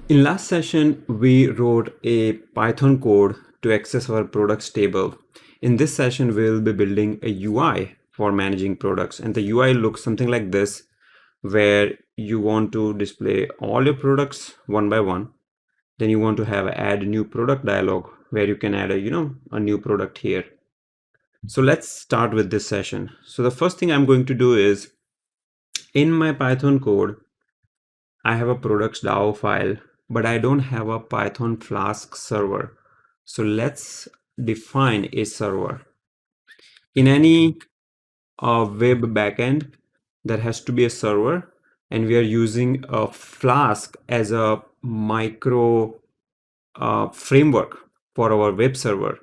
In last session, we wrote a Python code to access our products table. In this session, we'll be building a UI for managing products. And the UI looks something like this, where you want to display all your products one by one. Then you want to have add new product dialog where you can add a new product here. So let's start with this session. So the first thing I'm going to do is in my Python code, I have a products DAO file, but I don't have a Python Flask server. So let's define a server. In any web backend, there has to be a server, and we are using a Flask as a micro framework for our web server.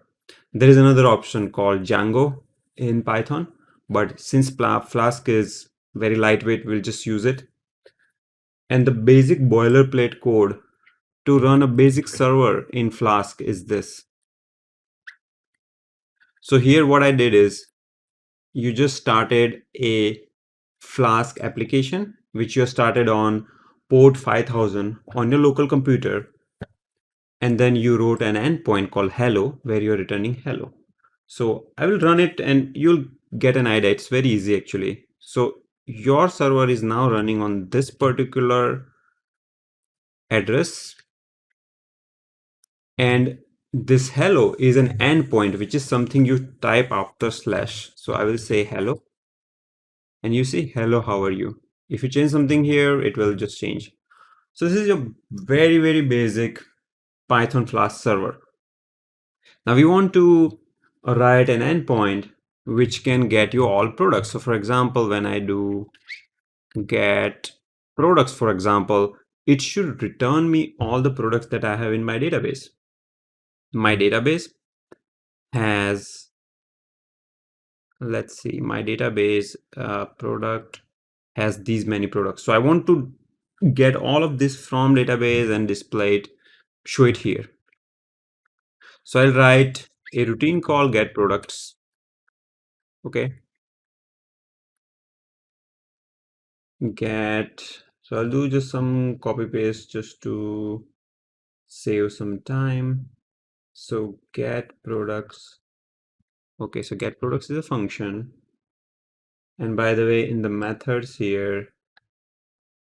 There is another option called Django in Python, but since Flask is very lightweight, we'll just use it. And the basic boilerplate code to run a basic server in Flask is this. So here what I did is you just started a Flask application, which you started on port 5000 on your local computer. And then you wrote an endpoint called hello, where you're returning hello. So I will run it and you'll get an idea. It's very easy actually. So your server is now running on this particular address, and this hello is an endpoint, which is something you type after slash. So I will say hello, and you see hello, how are you? If you change something here, it will just change. So this is a very, very basic Python Flask server. Now we want to write an endpoint which can get you all products. So for example, when I do get products, for example, it should return me all the products that I have in my database. My database has, let's see, my database product has these many products. So I want to get all of this from database and display it, show it here. So I'll write a routine call get products. Okay. Get, so I'll do just some copy paste just to save some time. So get products. Okay, so get products is a function. And by the way, in the methods here,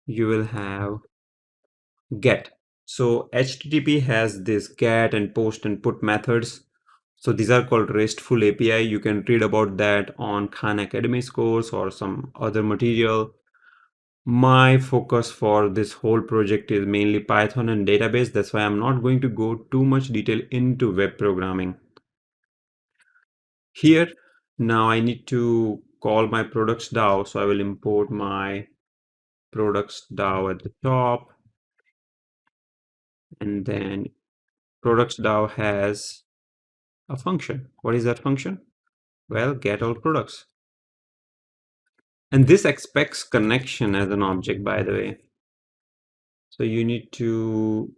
you will have get. So HTTP has this get and post and put methods. So these are called RESTful API. You can read about that on Khan Academy's course or some other material. My focus for this whole project is mainly Python and database. That's why I'm not going to go too much detail into web programming. Here, now I need to call my products DAO. So I will import my products DAO at the top. And then products DAO has a function. What is that function? Well, get all products. And this expects connection as an object, by the way. So you need to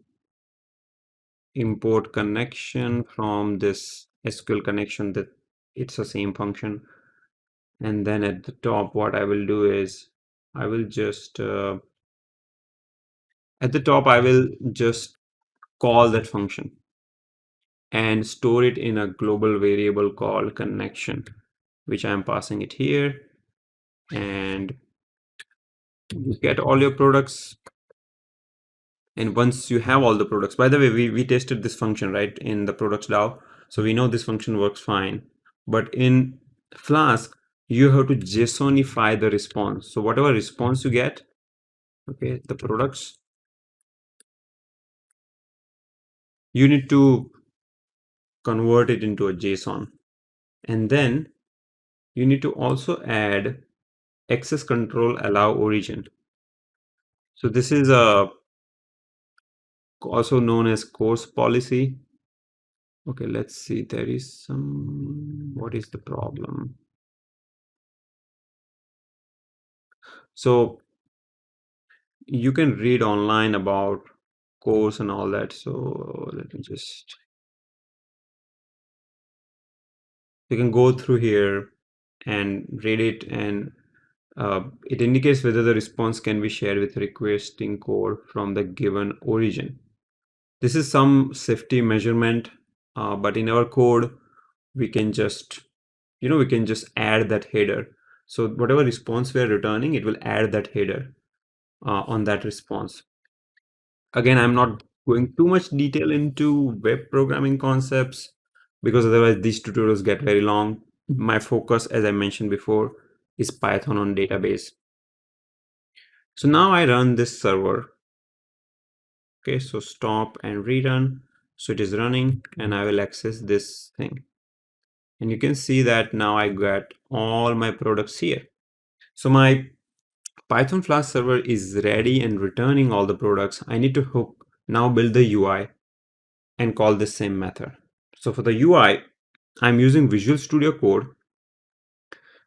import connection from this SQL connection, that it's the same function. And then at the top, what I will do is I will just at the top, I will just call that function and store it in a global variable called connection, which I'm passing it here. And you get all your products. And once you have all the products, by the way, we tested this function, right, in the products DAO. So we know this function works fine. But in Flask, you have to JSONify the response. So whatever response you get, okay, the products, you need to convert it into a JSON. And then you need to also add access control allow origin. So this is also known as course policy. Okay, let's see, there is some, what is the problem? So you can read online about course and all that. So let me just, you can go through here and read it, and it indicates whether the response can be shared with requesting code from the given origin. This is some safety measurement, but in our code, we can just, we can just add that header. So whatever response we are returning, it will add that header on that response. Again, I'm not going too much detail into web programming concepts because otherwise these tutorials get very long. My focus, as I mentioned before, is Python on database. So now I run this server. Okay, so stop and rerun. So it is running and I will access this thing. And you can see that now I got all my products here. So my Python Flask server is ready and returning all the products. I need to hook, now build the UI and call the same method. So for the UI, I'm using Visual Studio Code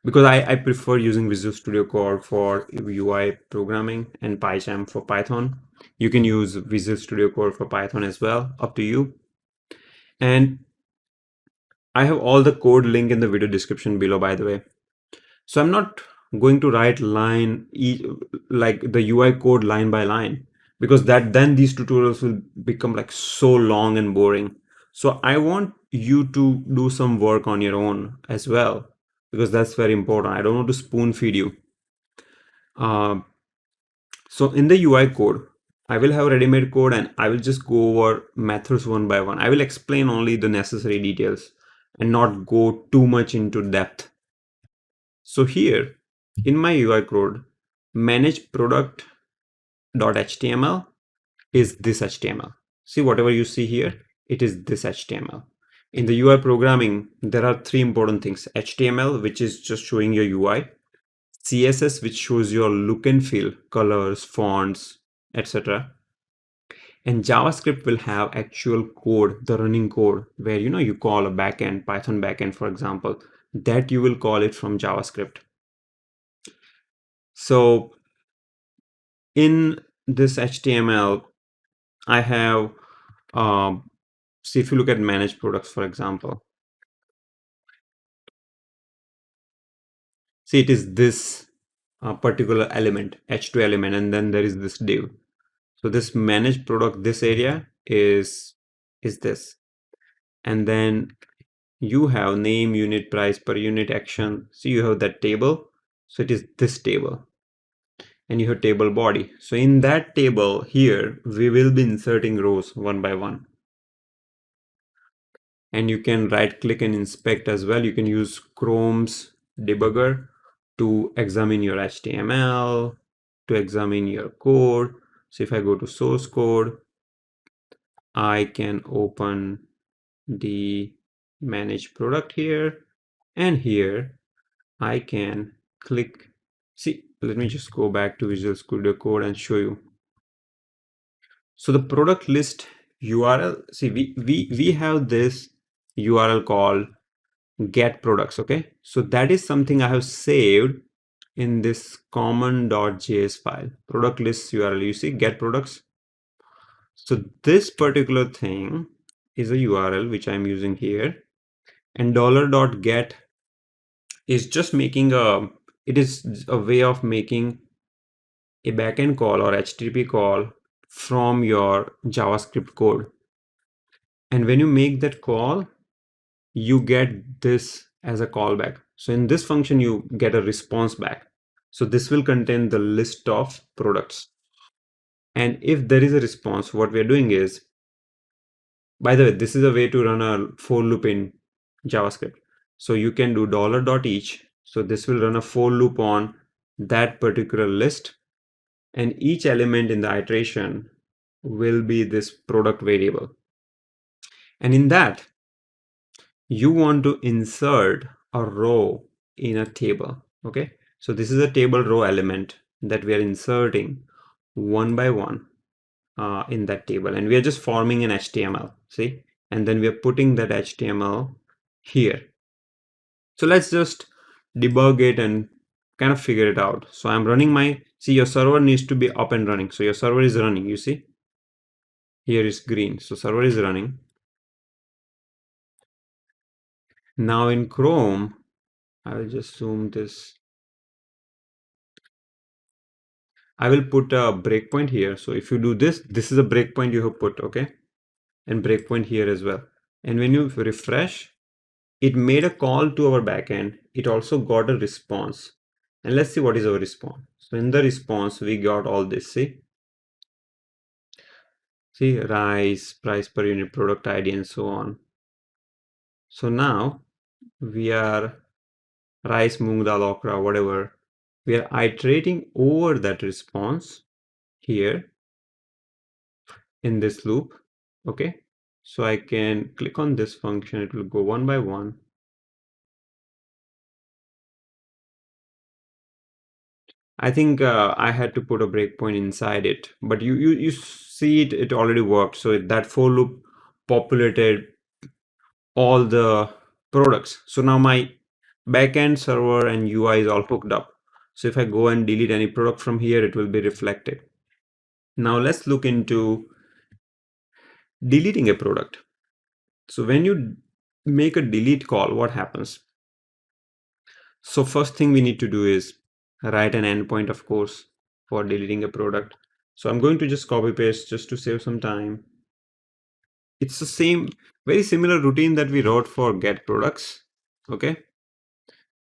because I prefer using Visual Studio Code for UI programming and PyCharm for Python. You can use Visual Studio Code for Python as well, up to you. And I have all the code link in the video description below, by the way. So I'm not going to write like the UI code line by line because then these tutorials will become like so long and boring. So I want you to do some work on your own as well because that's very important. I don't want to spoon feed you. Uh, so in the UI code, I will have ready-made code and I will just go over methods one by one. I will explain only the necessary details and not go too much into depth. So here in my UI code, manage product.html is this HTML. See, whatever you see here, it is this HTML. In the UI programming, there are three important things: HTML, which is just showing your UI, CSS, which shows your look and feel, colors, fonts, etc. And JavaScript will have actual code, the running code, where you call a backend, Python backend, for example, that you will call it from JavaScript. So in this HTML, I have, see, if you look at managed products, for example, see, it is this particular element, H2 element, and then there is this div. So this managed product, this area is this. And then you have name, unit, price, per unit, action. So you have that table. So it is this table. And you have table body. So in that table here, we will be inserting rows one by one. And you can right click and inspect as well. You can use Chrome's debugger to examine your HTML, to examine your code. So if I go to source code, I can open the manage product here, and here I can click. See, let me just go back to Visual Studio Code and show you. So the product list URL, see, we have this URL called get products. Okay, so that is something I have saved in this common.js file, product list URL. You see, get products. So this particular thing is a URL which I'm using here, and $.get is just making it is a way of making a backend call or HTTP call from your JavaScript code. And when you make that call, you get this as a callback. So in this function, you get a response back. So this will contain the list of products. And if there is a response, what we are doing is, by the way, this is a way to run a for loop in JavaScript. So you can do $.each. So this will run a for loop on that particular list. And each element in the iteration will be this product variable. And in that, you want to insert a row in a table. Okay, so this is a table row element that we are inserting one by one in that table, and we are just forming an HTML. See, and then we are putting that HTML here. So let's just debug it and kind of figure it out. So I'm running my, see, your server needs to be up and running. So your server is running, you see, here is green. So server is running. Now in Chrome, I will just zoom this. I will put a breakpoint here. So if you do this, this is a breakpoint you have put, okay? and breakpoint here as well. And when you refresh, it made a call to our backend. It also got a response. And let's see what is our response. So in the response, we got all this. See rice, price per unit, product ID, and so on. So now we are rice, moong dal, okra, whatever. We are iterating over that response here in this loop. Okay. So I can click on this function. It will go one by one. I think I had to put a breakpoint inside it, but you see it already worked. So that for loop populated all the products. So now my backend server and UI is all hooked up. So if I go and delete any product from here, it will be reflected. Now let's look into deleting a product. So when you make a delete call, what happens? So first thing we need to do is write an endpoint, of course, for deleting a product. So I'm going to just copy paste just to save some time. It's the same, very similar routine that we wrote for get products. Okay.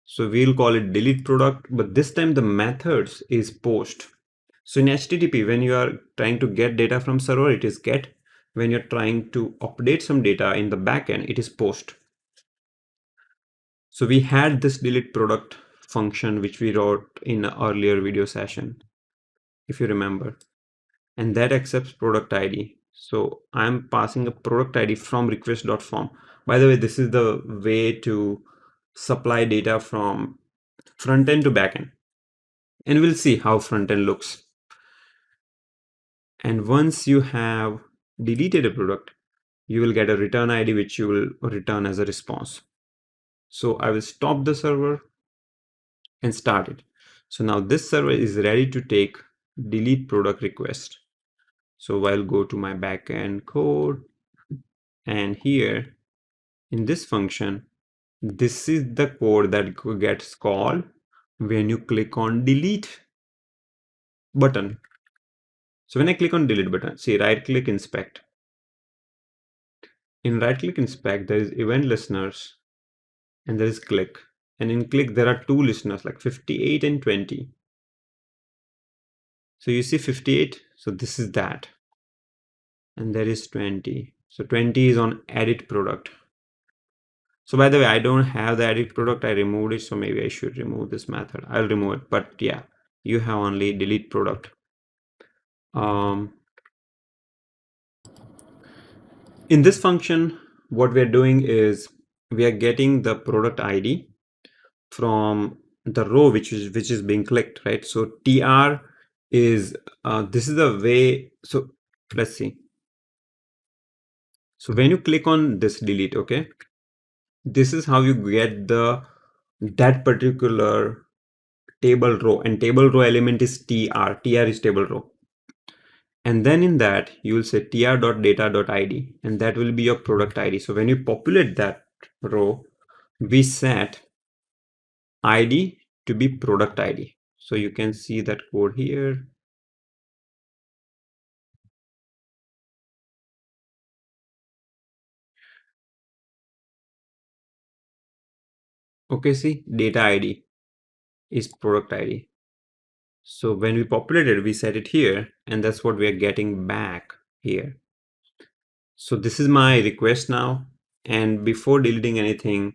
So we'll call it delete product, but this time the methods is post. So in HTTP, when you are trying to get data from server, it is get. When you're trying to update some data in the backend, it is post. So we had this delete product function, which we wrote in an earlier video session, if you remember, and that accepts product ID. So I'm passing a product ID from request.form. By the way, this is the way to supply data from frontend to backend. And we'll see how frontend looks. And once you have deleted a product, you will get a return ID, which you will return as a response. So I will stop the server and start it. So now this server is ready to take delete product request. So I'll go to my backend code, and here in this function, this is the code that gets called when you click on delete button. So when I click on delete button, see, right click inspect. In right click inspect, there is event listeners and there is click. And in click, there are two listeners like 58 and 20. So you see 58. So this is that. And there is 20. So 20 is on edit product. So by the way, I don't have the edit product. I removed it. So maybe I should remove this method. I'll remove it. But yeah, you have only delete product. In this function, what we're doing is we are getting the product ID from the row which is being clicked, right? So tr is this is the way. So let's see. So when you click on this delete, okay, this is how you get the that particular table row, and table row element is tr is table row. And then in that you will say tr.data.id, and that will be your product ID. So when you populate that row, we set ID to be product ID. So you can see that code here. Okay, see, data ID is product ID. So when we populate it, we set it here, and that's what we are getting back here. So this is my request now. And before deleting anything,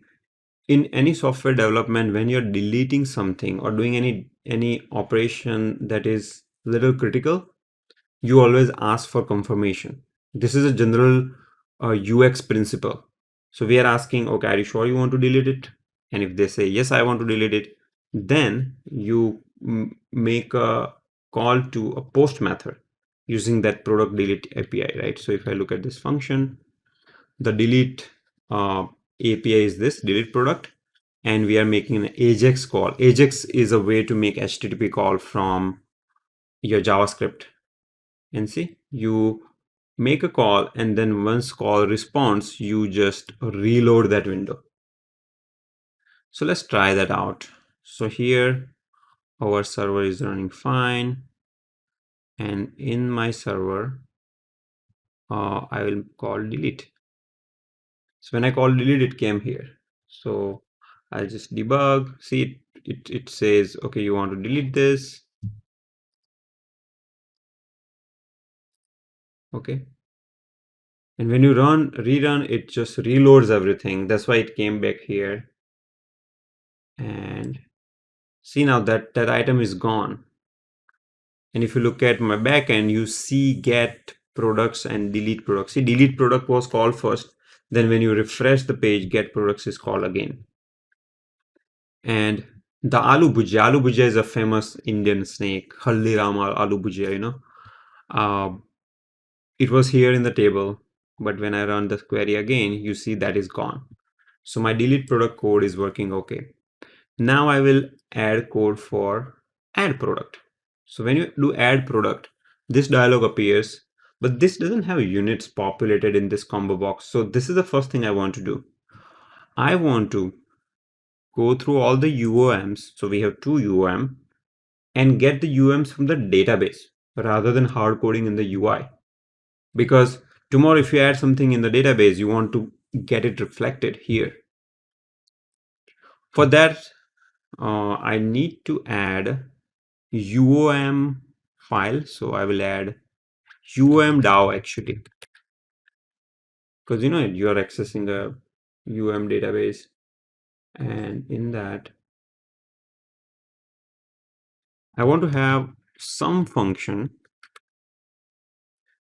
in any software development, when you're deleting something or doing any operation that is little critical, you always ask for confirmation. This is a general UX principle. So we are asking, okay, are you sure you want to delete it? And if they say, yes, I want to delete it, then you make a call to a post method using that product delete API, right? So if I look at this function, the delete API is this delete product, and we are making an AJAX call. AJAX is a way to make HTTP call from your JavaScript. And see, you make a call, and then once call responds, you just reload that window. So let's try that out. So here our server is running fine, and in my server I will call delete. So when I call delete, it came here. So I'll just debug. See, it says, okay, you want to delete this. Okay. And when you rerun, it just reloads everything. That's why it came back here. And see now that item is gone. And if you look at my backend, you see get products and delete products. See, delete product was called first. Then when you refresh the page, get products is called again. And the aloo bhujia is a famous Indian snake. Haldiram aloo bhujia, you know. It was here in the table, but when I run the query again, you see that is gone. So my delete product code is working okay. Now I will add code for add product. So when you do add product, this dialog appears, but this doesn't have units populated in this combo box. So this is the first thing I want to do. I want to go through all the UOMs. So we have two UOM and get the UOMs from the database rather than hard coding in the UI. Because tomorrow, if you add something in the database, you want to get it reflected here. For that, I need to add UOM file. So I will add UOM DAO actually, because you know you are accessing a UOM database, and in that I want to have some function,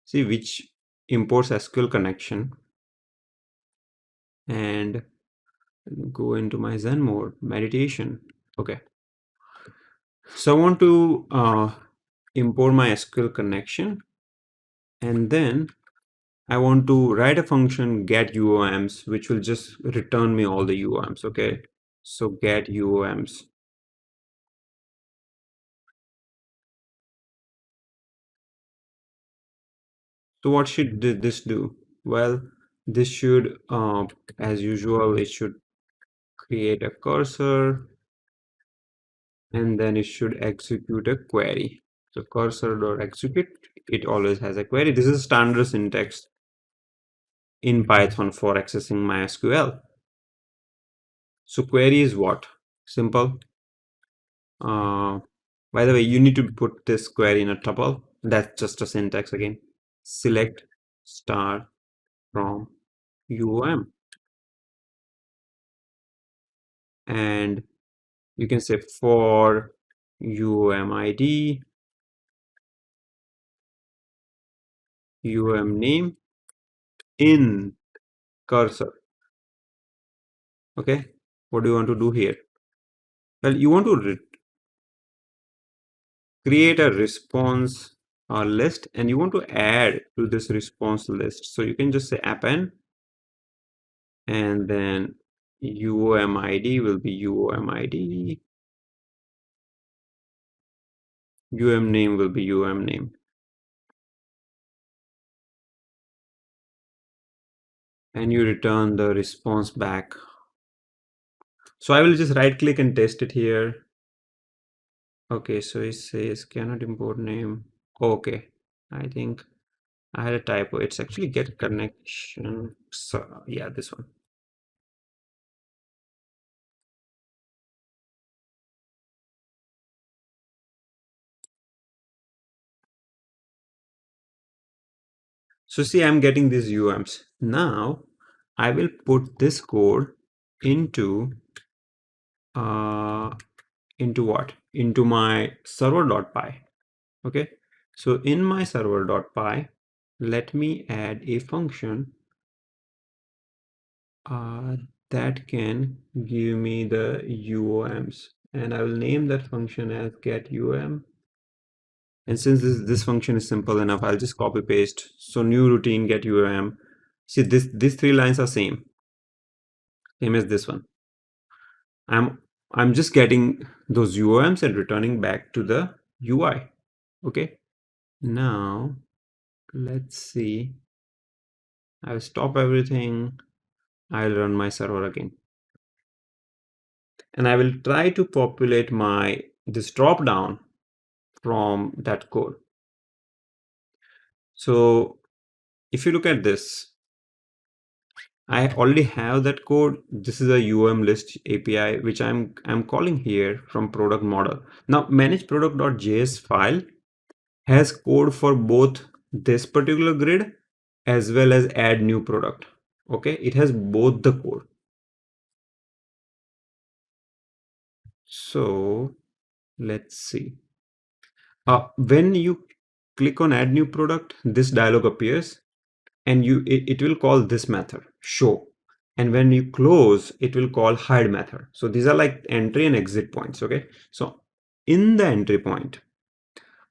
see, which imports SQL connection, and go into my Zen mode, meditation. Okay. So I want to import my SQL connection, and then I want to write a function get UOMs, which will just return me all the UOMs. Okay. So get UOMs. So what should this do? Well, this should, as usual, it should create a cursor, and then it should execute a query. So cursor.execute, it always has a query. This is standard syntax in Python for accessing MySQL. So query is what? Simple. By the way, you need to put this query in a tuple. That's just a syntax again. Select star from UOM. And you can say for UOM ID, UOM name in cursor. Okay. What do you want to do here? Well, you want to create a response list, and you want to add to this response list. So you can just say append, and then UOM ID will be UOM ID. UOM name will be UOM name. And you return the response back. So I will just right click and test it here. Okay, so it says cannot import name. Okay, I think I had a typo. It's actually get connection. So yeah, this one. So see, I'm getting these UMs. Now I will put this code into what? Into my server.py. Okay. So in my server.py, let me add a function that can give me the UOMs, and I will name that function as get UOM. And since this function is simple enough, I'll just copy paste. So new routine get UOM. See, these three lines are same as this one. I'm just getting those UOMs and returning back to the UI. Okay. Now let's see. I'll stop everything. I'll run my server again. And I will try to populate this drop down from that code. So if you look at this, I already have that code. This is a UM list API, which I'm calling here from product model. Now manage product.js file has code for both this particular grid as well as add new product. Okay, it has both the code. So let's see. When you click on add new product, this dialog appears and it will call this method show. And when you close, it will call hide method. So these are like entry and exit points. Okay. So in the entry point,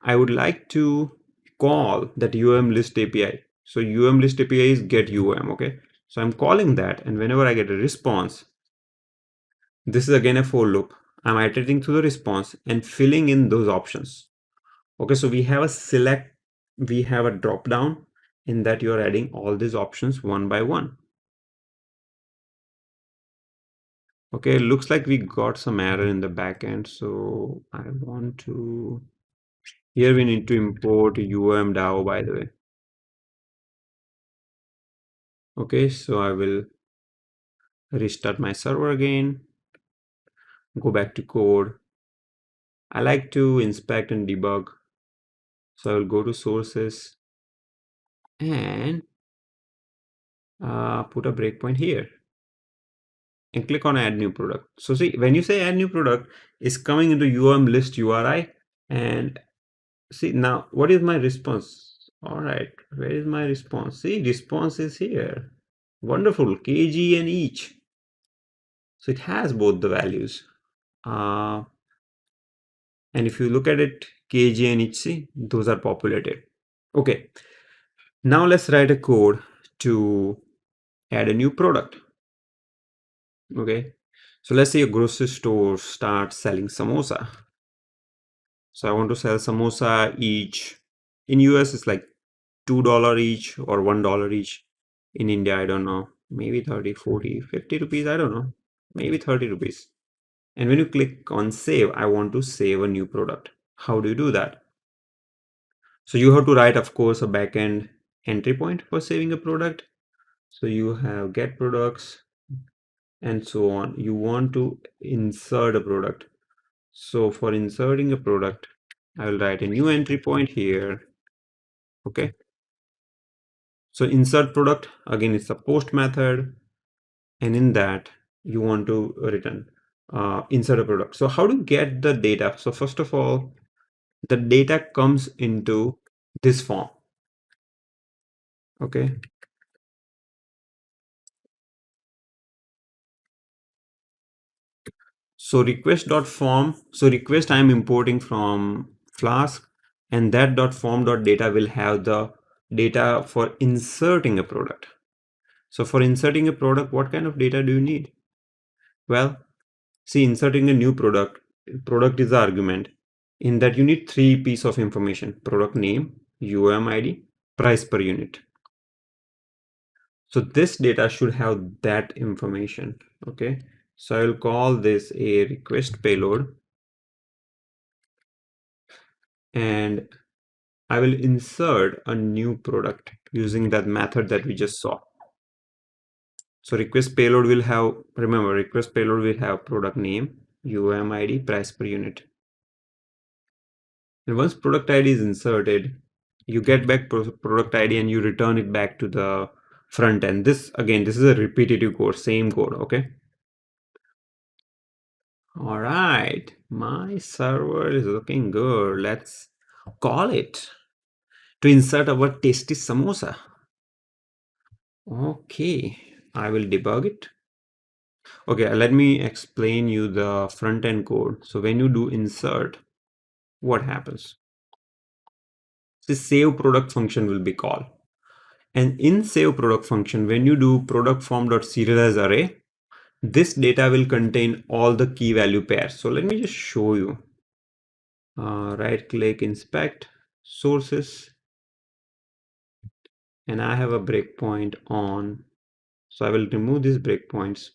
I would like to call that UM list API. So UM list API is get UM. Okay. So I'm calling that. And whenever I get a response, this is again a for loop. I'm iterating through the response and filling in those options. Okay, so we have a select, we have a drop down in that you're adding all these options one by one. Okay, looks like we got some error in the backend. So I want to, here we need to import DAO, by the way. Okay, so I will restart my server again, go back to code. I like to inspect and debug. So I will go to sources and put a breakpoint here and click on add new product. So see, when you say add new product, it's coming into UM list URI. And see, now what is my response? All right, where is my response? See, response is here. Wonderful, kg and each. So it has both the values. And if you look at it, kg and each, see, those are populated. Okay, now let's write a code to add a new product. Okay, so let's say a grocery store starts selling samosa. So I want to sell samosa each. In US, it's like $2 each or $1 each. In India, I don't know, maybe 30, 40, 50 rupees. I don't know, maybe 30 rupees. And when you click on save, I want to save a new product. How do you do that? So you have to write, of course, a backend entry point for saving a product. So you have get products and so on. You want to insert a product. So for inserting a product, I will write a new entry point here. Okay. So insert product, again, it's a post method. And in that you want to return insert a product. So how to get the data? So first of all, the data comes into this form. Okay. So request.form. So request I'm importing from Flask, and that .form.data will have the data for inserting a product. So for inserting a product, what kind of data do you need? Well, see, inserting a new product is the argument. In that you need three pieces of information: product name, UMID, price per unit. So this data should have that information. Okay. So I will call this a request payload, and I will insert a new product using that method that we just saw. So request payload will have, remember, request payload will have product name, UMID, price per unit. And once product ID is inserted, you get back product ID and you return it back to the front end. This again, this is a repetitive code, same code. Okay. All right, my server is looking good. Let's call it to insert our tasty samosa. Okay, I will debug it. Okay, let me explain you the front end code. So when you do insert, what happens? The save product function will be called. And in save product function, when you do product form.serialize array, this data will contain all the key value pairs. So let me just show you. Right click, inspect sources, and I have a breakpoint on. So I will remove these breakpoints,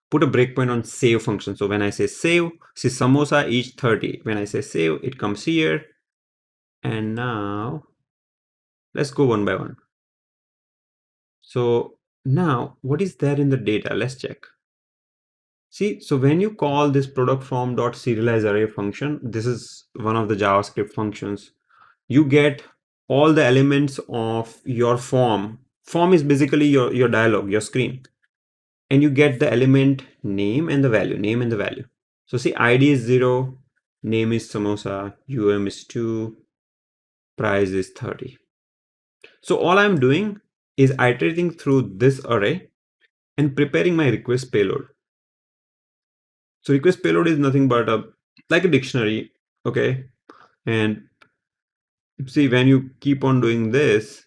put a breakpoint on save function. So when I say save, see samosa each 30. When I say save, it comes here. And now Let's go one by one. So now what is there in the data? Let's check. See, so when you call this product form dot serialize array function, this is one of the JavaScript functions. You get all the elements of your form. Form is basically your dialog, your screen. And you get the element name and the value, name and the value. So see, ID is 0, name is samosa, is 2, price is 30. So all I'm doing is iterating through this array and preparing my request payload. So request payload is nothing but like a dictionary, okay? And see, when you keep on doing this,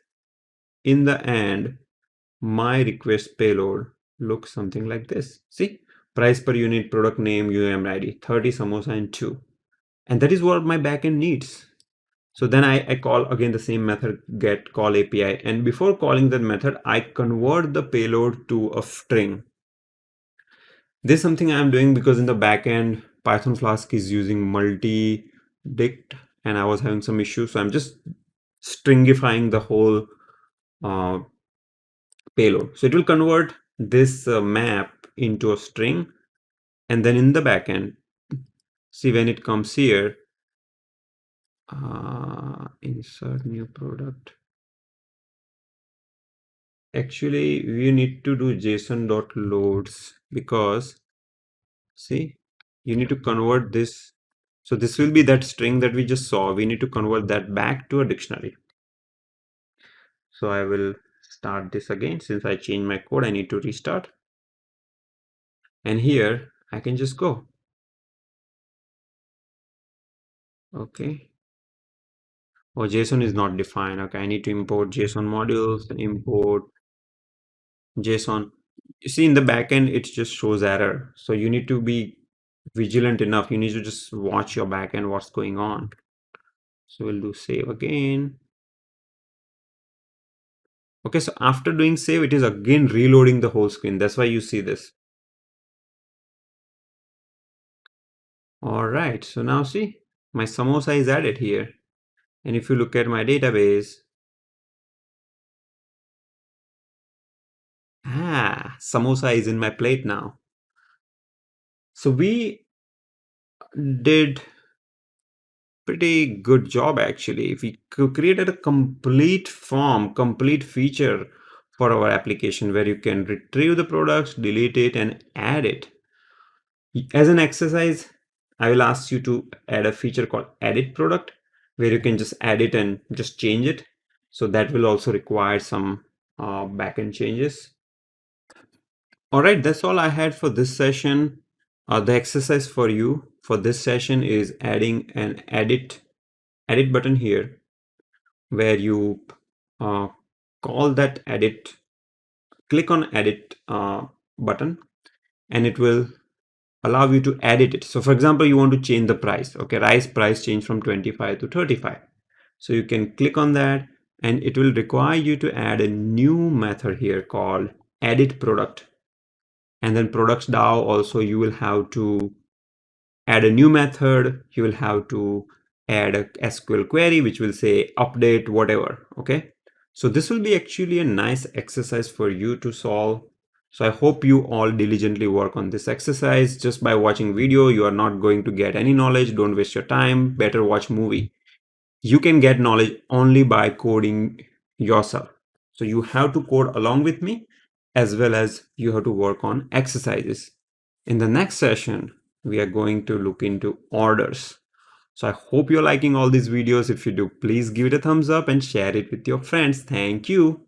in the end, my request payload looks something like this. See, price per unit, product name, ID, 30 samosa and 2. And that is what my backend needs. So then I call again the same method, get call API. And before calling that method, I convert the payload to a string. This is something I'm doing because in the backend, Python Flask is using multi-dict and I was having some issues. So I'm just stringifying the whole payload. So it will convert this map into a string. And then in the backend, see when it comes here, insert new product. Actually, we need to do JSON.loads because see, you need to convert this. So this will be that string that we just saw. We need to convert that back to a dictionary. So I will start this again. Since I changed my code, I need to restart. And here I can just go. Okay. Oh, JSON is not defined. Okay, I need to import JSON modules, import JSON. You see in the backend, it just shows error. So you need to be vigilant enough. You need to just watch your backend, what's going on. So we'll do save again. Okay, so after doing save, it is again reloading the whole screen. That's why you see this. All right, so now see, my samosa is added here. And if you look at my database, samosa is in my plate now. So we did pretty good job actually. We created a complete form, complete feature for our application where you can retrieve the products, delete it, and add it. As an exercise, I will ask you to add a feature called edit product where you can just add it and just change it. So that will also require some backend changes. All right, that's all I had for this session. The exercise for you for this session is adding an edit button here where you call that edit, click on edit button, and it will allow you to edit it. So for example, you want to change the price. Okay, rice price change from 25 to 35. So you can click on that and it will require you to add a new method here called edit product. And then products DAO also you will have to add a new method. You will have to add a SQL query which will say update whatever. Okay, so this will be actually a nice exercise for you to solve. So I hope you all diligently work on this exercise. Just by watching video you are not going to get any knowledge. Don't waste your time. Better watch movie. You can get knowledge only by coding yourself. So you have to code along with me as well as you have to work on exercises. In the next session, we are going to look into orders. So I hope you're liking all these videos. If you do, please give it a thumbs up and share it with your friends. Thank you.